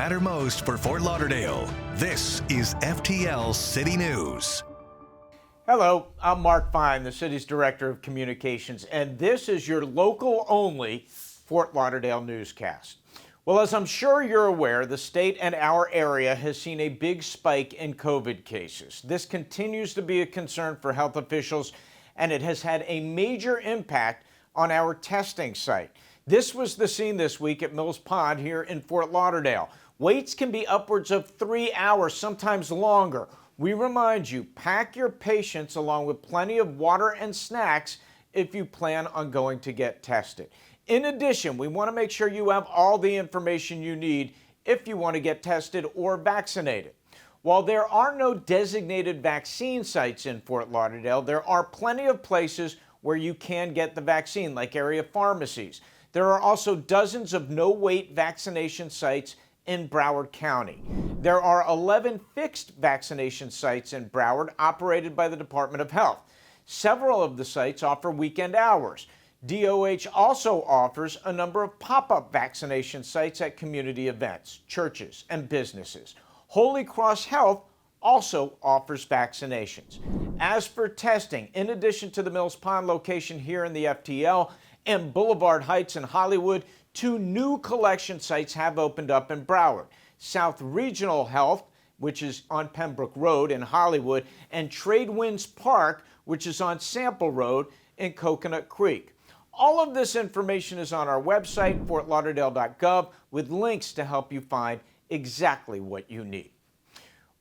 matter most for Fort Lauderdale. This is FTL City News. Hello, I'm Mark Fine, the city's Director of Communications, and this is your local-only Fort Lauderdale newscast. Well, as I'm sure you're aware, the state and our area has seen a big spike in COVID cases. This continues to be a concern for health officials, and it has had a major impact on our testing site. This was the scene this week at Mills Pond here in Fort Lauderdale. Waits can be upwards of 3 hours, sometimes longer. We remind you, pack your patients along with plenty of water and snacks if you plan on going to get tested. In addition, we want to make sure you have all the information you need if you want to get tested or vaccinated. While there are no designated vaccine sites in Fort Lauderdale, there are plenty of places where you can get the vaccine, like area pharmacies. There are also dozens of no-wait vaccination sites in Broward County. There are 11 fixed vaccination sites in Broward operated by the Department of Health. Several of the sites offer weekend hours. DOH also offers a number of pop-up vaccination sites at community events, churches, and businesses. Holy Cross Health also offers vaccinations. As for testing, in addition to the Mills Pond location here in the FTL and Boulevard Heights in Hollywood, 2 new collection sites have opened up in Broward. South Regional Health, which is on Pembroke Road in Hollywood, and Trade Winds Park, which is on Sample Road in Coconut Creek. All of this information is on our website, fortlauderdale.gov, with links to help you find exactly what you need.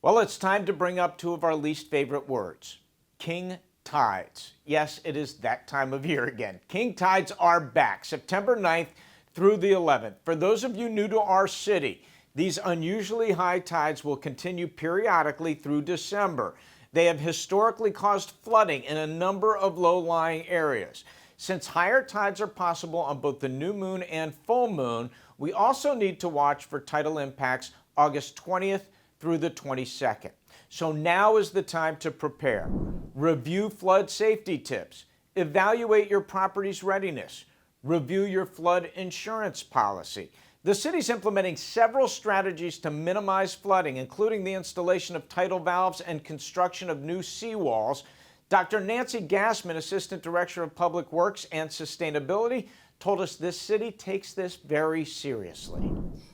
Well, it's time to bring up 2 of our least favorite words. King tides. Yes, it is that time of year again. King tides are back, September 9th through the 11th. For those of you new to our city, these unusually high tides will continue periodically through December. They have historically caused flooding in a number of low-lying areas. Since higher tides are possible on both the new moon and full moon, we also need to watch for tidal impacts August 20th through the 22nd. So now is the time to prepare. Review flood safety tips. Evaluate your property's readiness. Review your flood insurance policy. The city's implementing several strategies to minimize flooding, including the installation of tidal valves and construction of new seawalls. Dr. Nancy Gassman, Assistant Director of Public Works and Sustainability, told us this city takes this very seriously.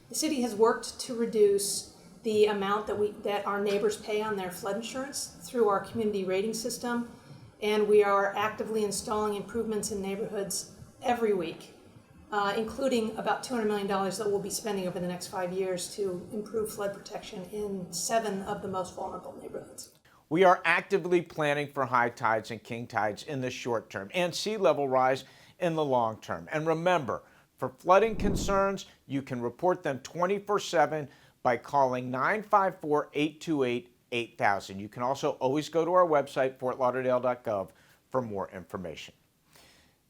The city has worked to reduce the amount that our neighbors pay on their flood insurance through our community rating system, and we are actively installing improvements in neighborhoods every week, including about $200 million that we'll be spending over the next 5 years to improve flood protection in 7 of the most vulnerable neighborhoods. We are actively planning for high tides and king tides in the short term and sea level rise in the long term. And remember, for flooding concerns, you can report them 24/7 by calling 954-828-8000. You can also always go to our website, fortlauderdale.gov, for more information.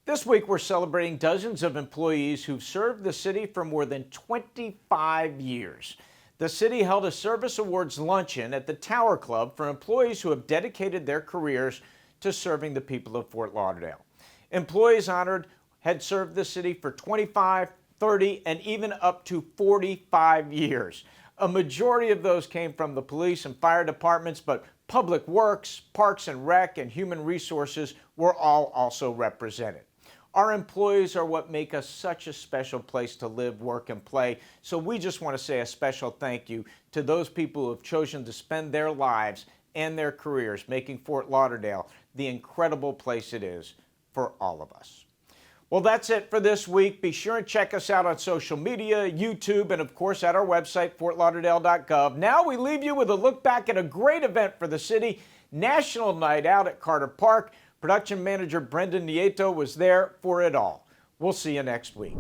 This week, we're celebrating dozens of employees who've served the city for more than 25 years. The city held a service awards luncheon at the Tower Club for employees who have dedicated their careers to serving the people of Fort Lauderdale. Employees honored had served the city for 25, 30, and even up to 45 years. A majority of those came from the police and fire departments, but Public Works, Parks and Rec, and Human Resources were all also represented. Our employees are what make us such a special place to live, work, and play, so we just want to say a special thank you to those people who have chosen to spend their lives and their careers making Fort Lauderdale the incredible place it is for all of us. Well, that's it for this week. Be sure and check us out on social media, YouTube, and of course at our website, fortlauderdale.gov. Now we leave you with a look back at a great event for the city, National Night Out at Carter Park. Production manager Brendan Nieto was there for it all. We'll see you next week.